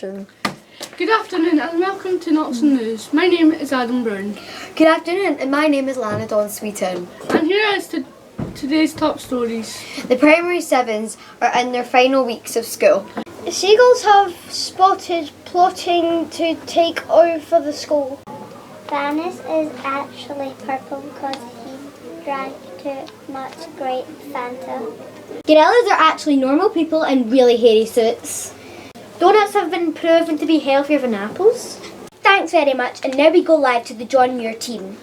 session. Good afternoon and welcome to Knoxland News. My name is Adam Brown. Good afternoon, and my name is Lana Dawn Sweeton. And here is today's top stories. The primary sevens are in their final weeks of school. Seagulls have spotted plotting to take over the school. Vanis is actually purple because he drank too much grape Fanta. Gorillas are actually normal people in really hairy suits. Donuts have been proven to be healthier than apples. Thanks very much, and now we go live to the John Muir team.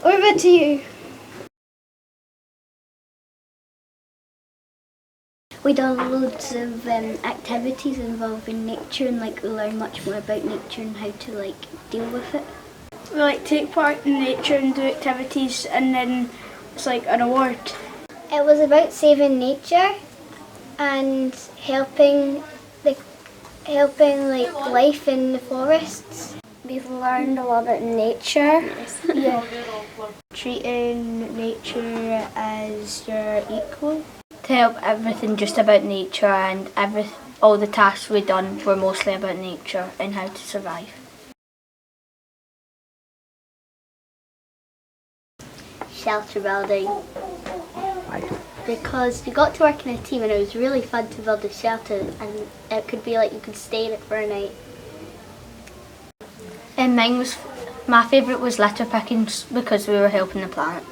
Over to you. We done loads of activities involving nature and we learn much more about nature and how to deal with it. We take part in nature and do activities, and then it's an award. It was about saving nature and helping life in the forests. We've learned a lot about nature. Yeah. Treating nature as your equal. To help everything just about nature, and all the tasks we done were mostly about nature and how to survive. Shelter building. Because you got to work in a team and it was really fun to build a shelter, and it could be you could stay in it for a night. And my favourite was litter picking because we were helping the planet.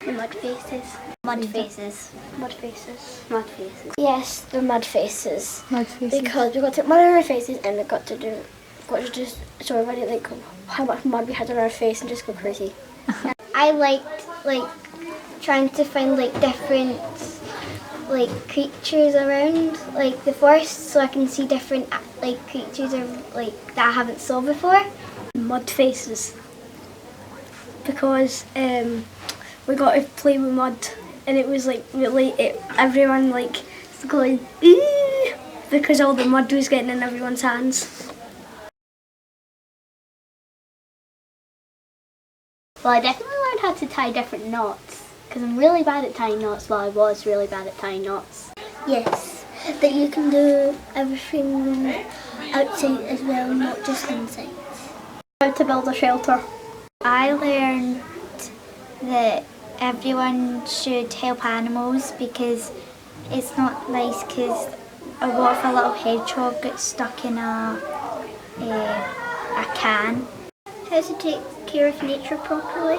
The mud faces. Mud faces. Mud faces. Mud faces. Yes, the mud faces. Mud faces. Because we got to take mud on our faces and we got to just show everybody how much mud we had on our face and just go crazy. I liked trying to find different creatures around the forest, so I can see different creatures that I haven't saw before. Mud faces. Because we got to play with mud, and it was everyone going ooh, because all the mud was getting in everyone's hands. Well, I definitely learned how to tie different knots, because I'm really bad at tying knots. Well, I was really bad at tying knots. Yes, that you can do everything outside as well, not just inside. How to build a shelter. I learned that everyone should help animals because it's not nice because what if a little hedgehog gets stuck in a can. How to take care of nature properly.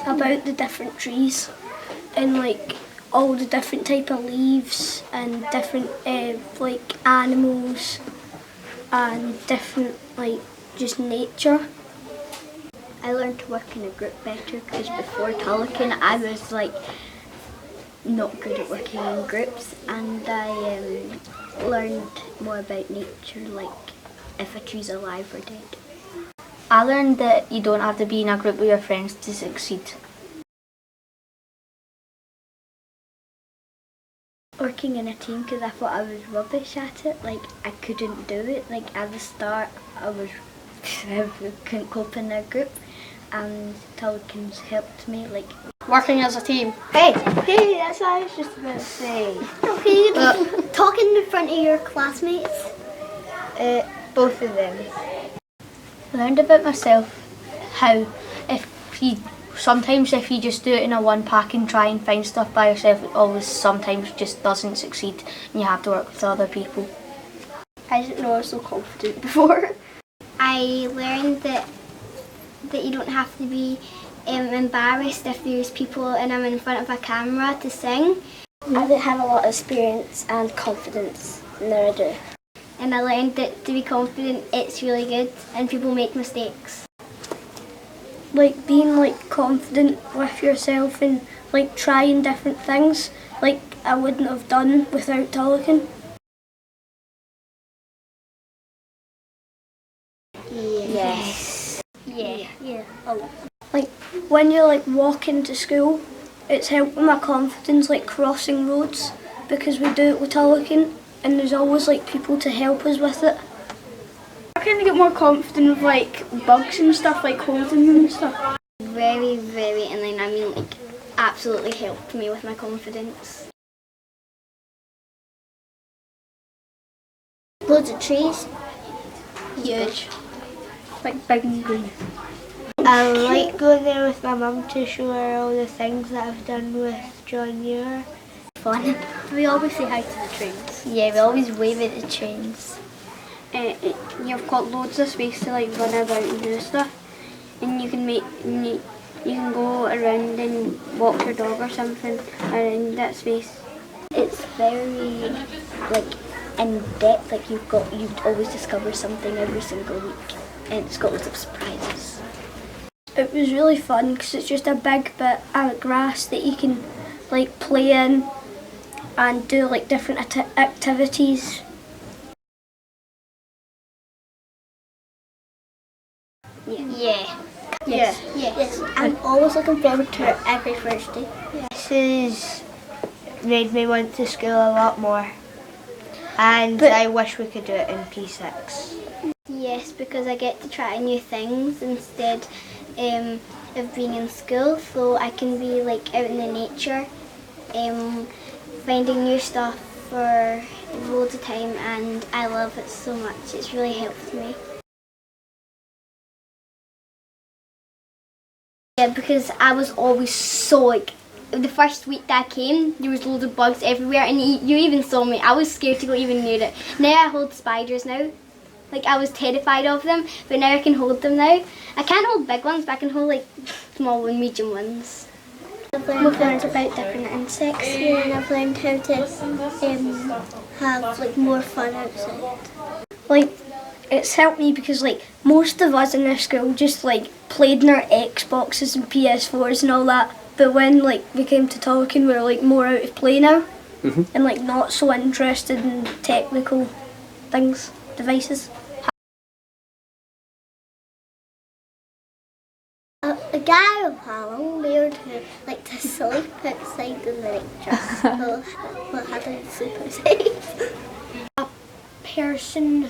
About the different trees and all the different type of leaves and different animals and different just nature. I learned to work in a group better because before Tullochan I was not good at working in groups, and I learned more about nature, if a tree's alive or dead. I learned that you don't have to be in a group with your friends to succeed. Working in a team because I thought I was rubbish at it, I couldn't do it. At the start I couldn't cope in a group, and Tullochan's helped me Working as a team. Hey, that's what I was just about to say. Okay, talking in front of your classmates. Both of them. I learned about myself how if you just do it in a one pack and try and find stuff by yourself, it always sometimes just doesn't succeed and you have to work with other people. I didn't know I was so confident before. I learned that you don't have to be embarrassed if there's people and I'm in front of a camera to sing. I didn't have a lot of experience and confidence, now I do. And I learned that to be confident, it's really good and people make mistakes. Being confident with yourself and trying different things I wouldn't have done without Tullochan. Yes. Yeah. When you're walking to school, it's helped with my confidence crossing roads, because we do it with Tullochan and there's always people to help us with it. I kind of get more confident with bugs and stuff, holding them and stuff. Very, and absolutely helped me with my confidence. Loads of trees. Huge. Like big and green. I like going there with my mum to show her all the things that I've done with John Muir. Fun. We always say hi to the trains. Yeah, we always wave at the trains. You've got loads of space to like run about and do stuff, and you can go around and walk your dog or something around that space. It's very like in depth. Like you'd always discover something every single week, and it's got lots of surprises. It was really fun because it's just a big bit of grass that you can like play in and do like different activities. Yeah. Yes. I'm always looking forward to it every Thursday. This has made me want to school a lot more, and I wish we could do it in P6. Yes, because I get to try new things instead of being in school, so I can be like out in the nature, finding new stuff for loads of time, and I love it so much. It's really helped me. Yeah, because I was always so like, the first week that I came, there was loads of bugs everywhere, and you even saw me. I was scared to go even near it. Now I hold spiders now. Like I was terrified of them, but now I can hold them now. I can't hold big ones, but I can hold like small and medium ones. I've learned about different insects here, and I've learned how to have like more fun outside. Like it's helped me because like most of us in our school just like played in our Xboxes and PS4s and all that. But when like we came to Tullochan, we were like more out of play now, and like not so interested in technical things, devices. A guy with Halloween weird who liked to sleep outside in the night dress. Well, how do you sleep outside? A person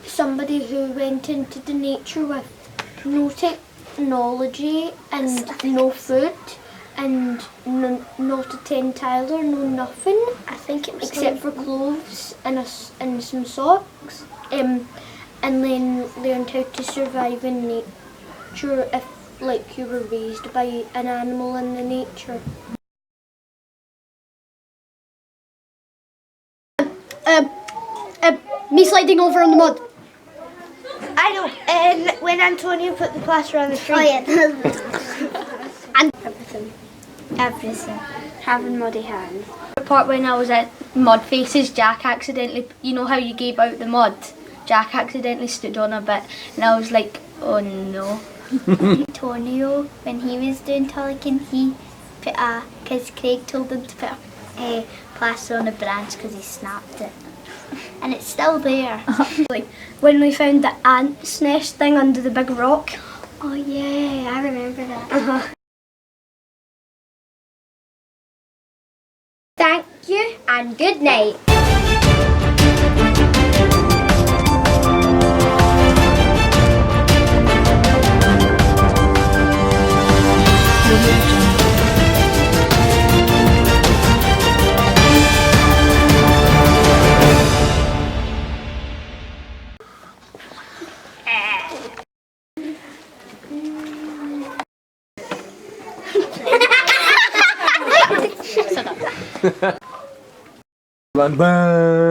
somebody who went into the nature with no technology and no food and not a 10 Tyler, no nothing. I think it was Except for clothes and some socks. And then learned how to survive in nature if like you were raised by an animal in the nature. Me sliding over in the mud. I know, and when Antonio put the plaster on the tree. Oh yeah. And Everything. Having muddy hands. The part when I was at Mud Faces, Jack accidentally, you know how you gave out the mud? Jack accidentally stood on a bit, and I was like, oh no. Antonio, when he was doing Tullochan, he put because Craig told him to put a plaster on a branch because he snapped it. And it's still there. like when we found the ant's nest thing under the big rock. Oh yeah, I remember that. Thank you and good night. Bang bang.